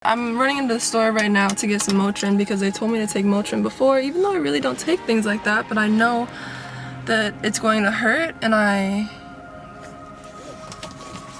I'm running into the store right now to get some Motrin because they told me to take Motrin before, even though I really don't take things like that, but I know that it's going to hurt, and I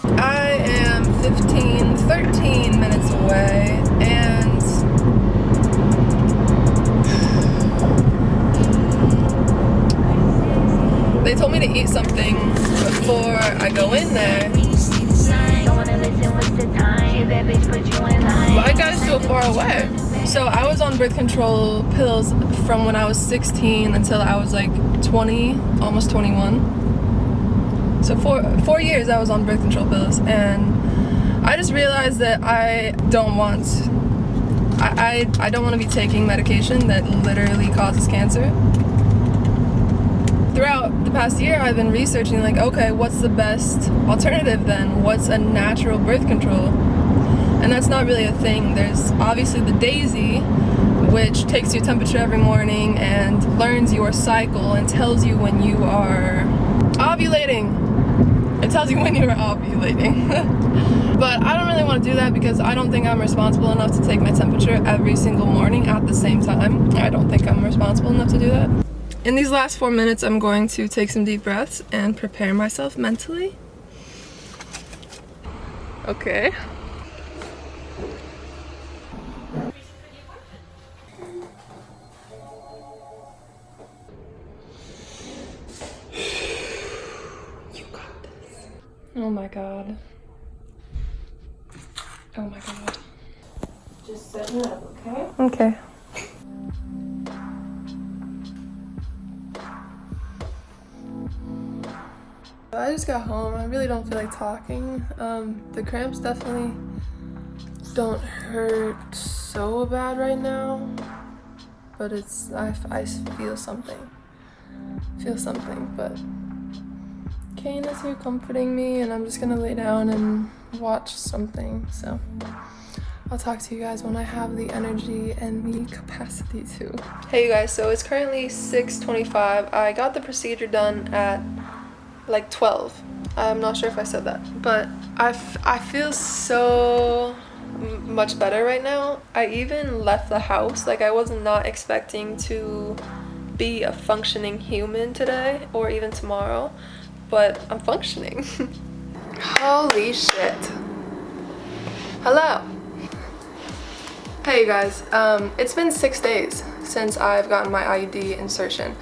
am 13 minutes away, and they told me to eat something before I go in there. But I got it so far away. So I was on birth control pills from when I was 16 until I was like 20, almost 21. So four years I was on birth control pills, and I just realized that I don't want to be taking medication that literally causes cancer. Throughout the past year, I've been researching, like, okay, what's the best alternative then? What's a natural birth control? And that's not really a thing. There's obviously the Daisy, which takes your temperature every morning and learns your cycle and tells you when you are ovulating. It tells you when you're ovulating. But I don't really want to do that because I don't think I'm responsible enough to take my temperature every single morning at the same time. I don't think I'm responsible enough to do that. In these last 4 minutes, I'm going to take some deep breaths and prepare myself mentally. Okay. You got this. Oh my god. Oh my god. Just set it up, okay? Okay. I just got home. I really don't feel like talking. The cramps definitely don't hurt so bad right now, but I feel something. But Kane is here comforting me, and I'm just gonna lay down and watch something. So I'll talk to you guys when I have the energy and the capacity to. Hey you guys, so it's currently 6:25. I got the procedure done at like 12. I'm not sure if I said that, but I feel so much better right now. I even left the house. Like, I was not expecting to be a functioning human today or even tomorrow, but I'm functioning. Holy shit. Hello. Hey you guys, it's been 6 days since I've gotten my IUD insertion.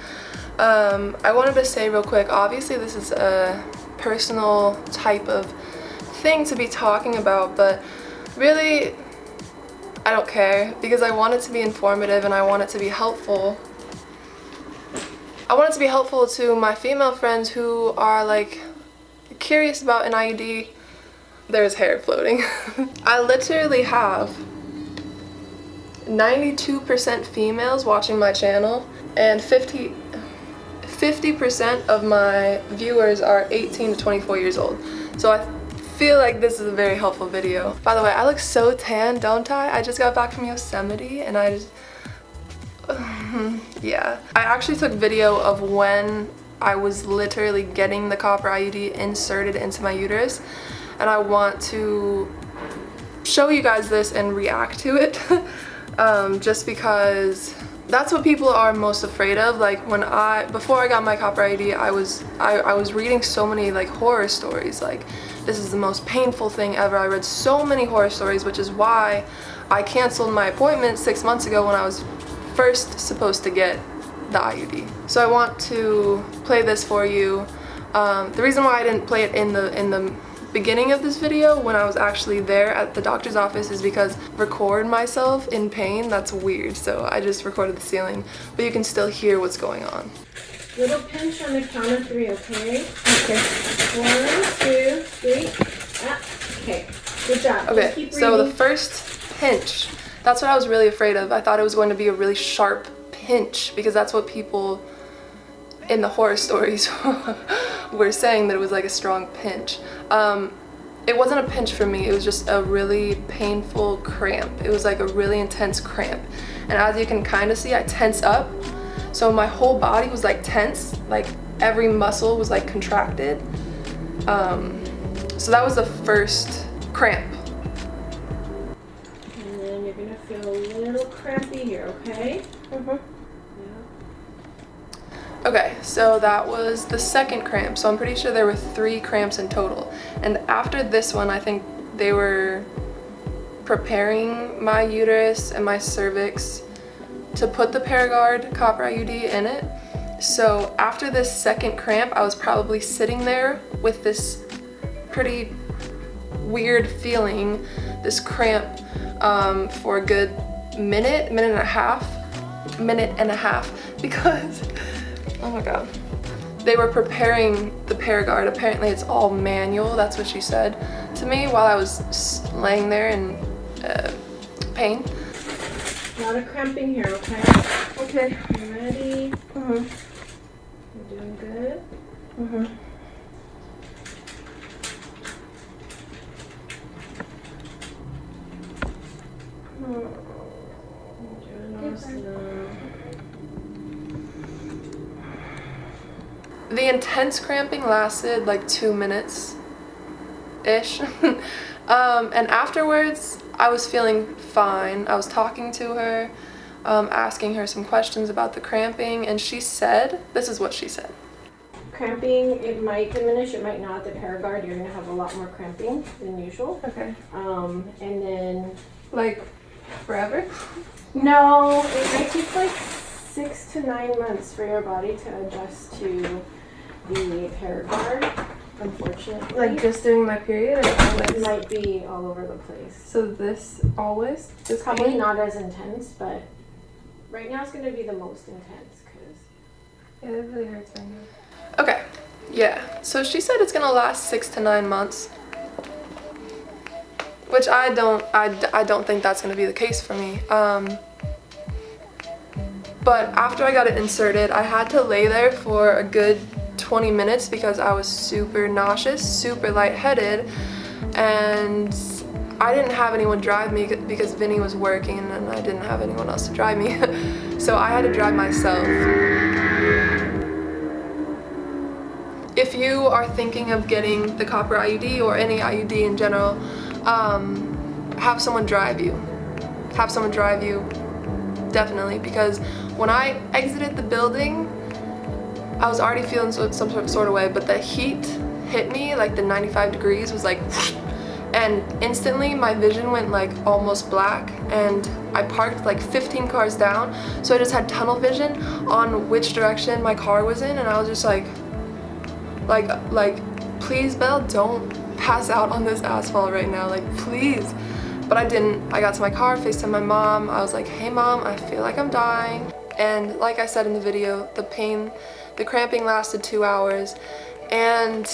I wanted to say real quick, obviously this is a personal type of thing to be talking about, but really I don't care because I want it to be informative and I want it to be helpful. I want it to be helpful to my female friends who are like curious about an IUD. There's hair floating. I literally have 92% females watching my channel, and 50% of my viewers are 18 to 24 years old. So I feel like this is a very helpful video. By the way, I look so tan, don't I? I just got back from Yosemite and I just... yeah. I actually took video of when I was literally getting the copper IUD inserted into my uterus, and I want to show you guys this and react to it. Just because that's what people are most afraid of. Like, before I got my copper IUD, I was reading so many like horror stories, like this is the most painful thing ever. I read so many horror stories, which is why I canceled my appointment 6 months ago when I was first supposed to get the IUD. So I want to play this for you. The reason why I didn't play it in the beginning of this video when I was actually there at the doctor's office is because record myself in pain, that's weird, so I just recorded the ceiling, but you can still hear what's going on. Little pinch on the count of 3, okay? Okay. 1, 2, 3. Ah, okay. Good job. Okay, so the first pinch, that's what I was really afraid of. I thought it was going to be a really sharp pinch because that's what people in the horror stories were saying, that it was like a strong pinch. It wasn't a pinch for me, it was just a really painful cramp. It was like a really intense cramp. And as you can kind of see, I tense up. So my whole body was like tense, like every muscle was like contracted. So that was the first cramp. gonna feel a little crampy here, okay? Mm-hmm. Yeah. Okay, so that was the second cramp. So I'm pretty sure there were 3 cramps in total. And after this one, I think they were preparing my uterus and my cervix to put the paraguard copper IUD in it. So after this second cramp, I was probably sitting there with this pretty weird feeling, this cramp, for a good minute and a half, because, oh my god, they were preparing the paraguard. Apparently it's all manual, that's what she said to me while I was laying there in pain. A lot of cramping here, okay? Okay. You ready? Mm-hmm. You're doing good? Mm-hmm. You're doing awesome. The intense cramping lasted like 2 minutes-ish. And afterwards, I was feeling fine. I was talking to her, asking her some questions about the cramping, and she said, this is what she said. Cramping, it might diminish, it might not. The paraguard, you're gonna have a lot more cramping than usual. Okay. And then, Like, forever? no, it might take like 6 to 9 months for your body to adjust to the paraguard, unfortunately. Like, just during my period or It always? might be all over the place. So this always? This Probably pain? not as intense, but right now it's gonna be the most intense because Yeah, it really hurts right now. Okay, yeah. So she said it's gonna last 6 to 9 months. Which I don't think that's gonna be the case for me. But after I got it inserted, I had to lay there for a good 20 minutes because I was super nauseous, super lightheaded, and I didn't have anyone drive me because Vinny was working and I didn't have anyone else to drive me. So I had to drive myself. If you are thinking of getting the copper IUD or any IUD in general, have someone drive you. Have someone drive you, definitely, because when I exited the building, I was already feeling some sort of way, but the heat hit me, like the 95 degrees was like, and instantly my vision went like almost black, and I parked like 15 cars down, so I just had tunnel vision on which direction my car was in, and I was just like, please, Belle, don't pass out on this asphalt right now, like, please. But I didn't. I got to my car, FaceTimed my mom. I was like, hey mom, I feel like I'm dying. And like I said in the video, the cramping lasted 2 hours. And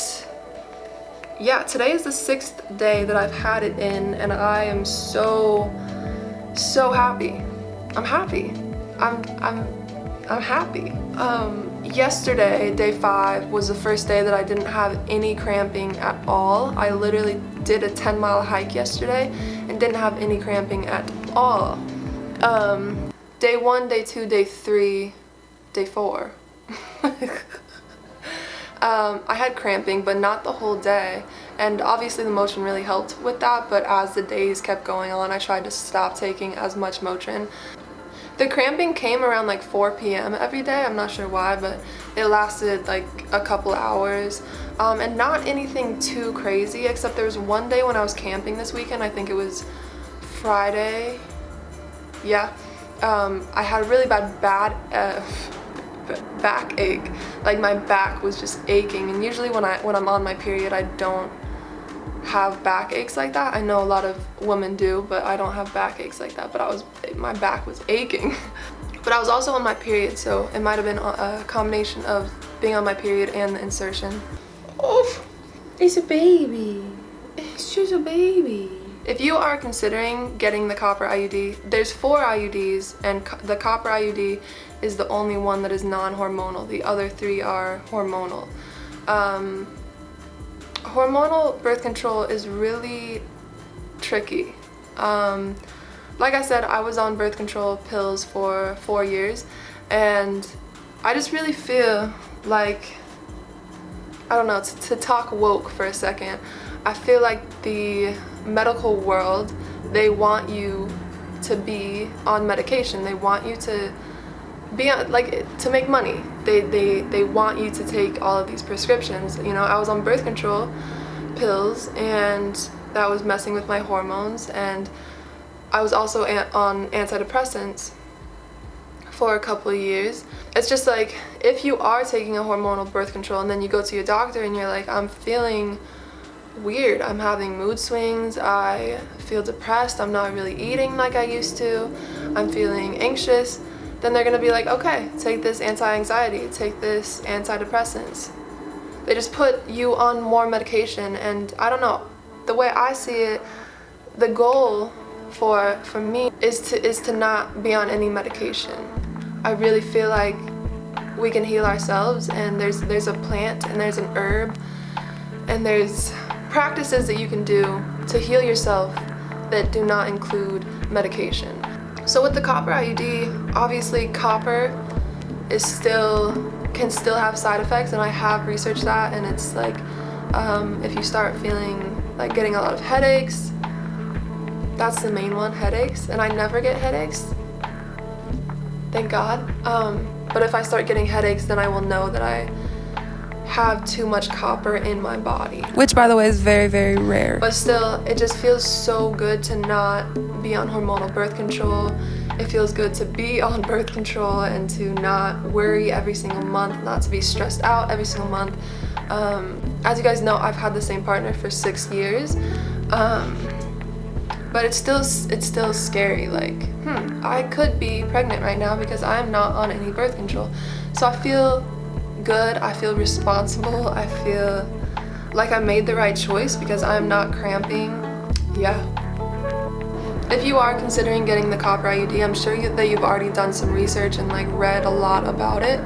yeah, today is the 6th day that I've had it in, and I am so happy. I'm happy. I'm happy. Yesterday, day 5, was the first day that I didn't have any cramping at all. I literally did a 10-mile hike yesterday and didn't have any cramping at all. Day 1, day 2, day 3, day 4. I had cramping, but not the whole day. And obviously the Motrin really helped with that, but as the days kept going on, I tried to stop taking as much Motrin. The cramping came around like 4 p.m. every day. I'm not sure why, but it lasted like a couple hours. And not anything too crazy, except there was one day when I was camping this weekend. I think it was Friday. Yeah. I had a really bad backache. Like my back was just aching. And usually when I'm on my period, I don't have backaches like that. I know a lot of women do, but I don't have backaches like that. But my back was aching. But I was also on my period, so it might have been a combination of being on my period and the insertion. Oh, it's a baby. It's just a baby. If you are considering getting the copper IUD, there's 4 IUDs, and the copper IUD is the only one that is non-hormonal. The other 3 are hormonal. Hormonal birth control is really tricky. Like I said, I was on birth control pills for 4 years, and I just really feel like, I don't know, to talk woke for a second, I feel like the medical world, they want you to be on medication. They want you to be on, like, to make money. They want you to take all of these prescriptions. You know, I was on birth control pills, and that was messing with my hormones, and I was also on antidepressants for a couple of years. It's just like, if you are taking a hormonal birth control and then you go to your doctor and you're like, I'm feeling weird, I'm having mood swings, I feel depressed, I'm not really eating like I used to, I'm feeling anxious, then they're gonna be like, okay, take this anti-anxiety, take this antidepressants. They just put you on more medication, and I don't know, the way I see it, the goal for me is to not be on any medication. I really feel like we can heal ourselves, and there's a plant and there's an herb and there's practices that you can do to heal yourself that do not include medication. So with the copper IUD, obviously copper can still have side effects, and I have researched that, and it's like if you start feeling like getting a lot of headaches, that's the main one, headaches, and I never get headaches, thank God. But if I start getting headaches, then I will know that I have too much copper in my body. Which, by the way, is very, very rare. But still, it just feels so good to not be on hormonal birth control. It feels good to be on birth control and to not worry every single month, not to be stressed out every single month. As you guys know, I've had the same partner for 6 years. But it's still scary, like, I could be pregnant right now because I'm not on any birth control. So I feel good, I feel responsible, I feel like I made the right choice because I'm not cramping. Yeah. If you are considering getting the copper IUD, I'm sure that you've already done some research and like read a lot about it.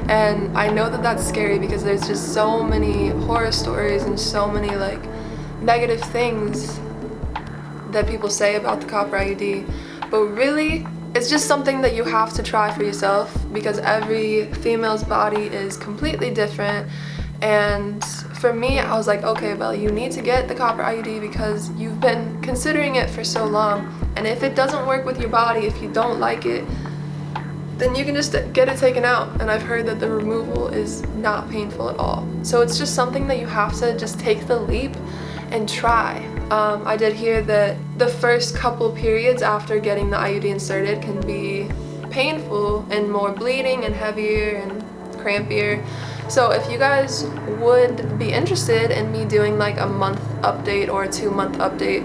And I know that that's scary because there's just so many horror stories and so many like negative things that people say about the copper IUD, but really it's just something that you have to try for yourself because every female's body is completely different. And for me, I was like, okay, Bella, you need to get the copper IUD because you've been considering it for so long, and if it doesn't work with your body, if you don't like it, then you can just get it taken out. And I've heard that the removal is not painful at all. So it's just something that you have to just take the leap and try. I did hear that the first couple periods after getting the IUD inserted can be painful and more bleeding and heavier and crampier. So if you guys would be interested in me doing like a month update or a 2-month update,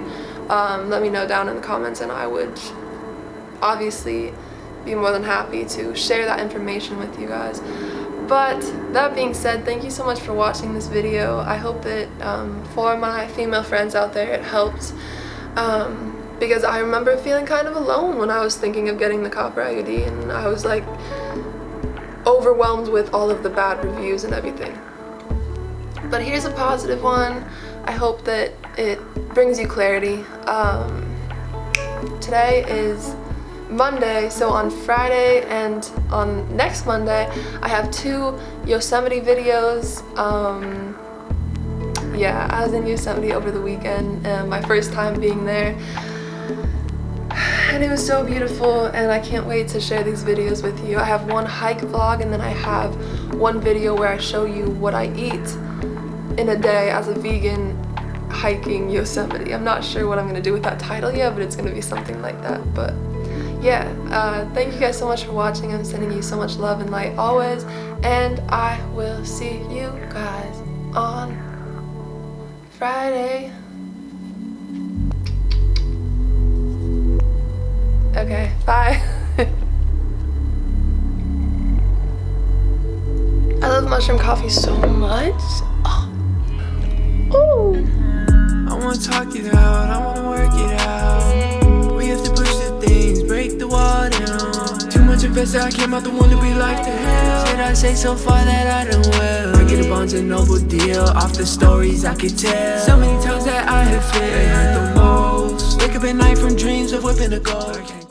let me know down in the comments, and I would obviously be more than happy to share that information with you guys. But that being said, thank you so much for watching this video. I hope that for my female friends out there it helped, because I remember feeling kind of alone when I was thinking of getting the copper IUD, and I was like overwhelmed with all of the bad reviews and everything. But here's a positive one. I hope that it brings you clarity. Today is Monday, so on Friday and on next Monday I have 2 Yosemite videos. Yeah, I was in Yosemite over the weekend, my first time being there, and it was so beautiful, and I can't wait to share these videos with you. I have one hike vlog, and then I have one video where I show you what I eat in a day as a vegan hiking Yosemite. I'm not sure what I'm gonna do with that title yet, but it's gonna be something like that. But yeah, thank you guys so much for watching. I'm sending you so much love and light always, and I will see you guys on Friday. Okay, bye. I love mushroom coffee so much. Oh. Ooh. I wanna talk it out, I wanna work it out. We have to push the things, break the wall down. Too much invested, I came out the one to be like the hell. Did I say so far that I done well? I get a Bonds and Noble deal, off the stories I could tell. So many times that I have failed, they hurt the most. Wake up at night from dreams of whipping a goal.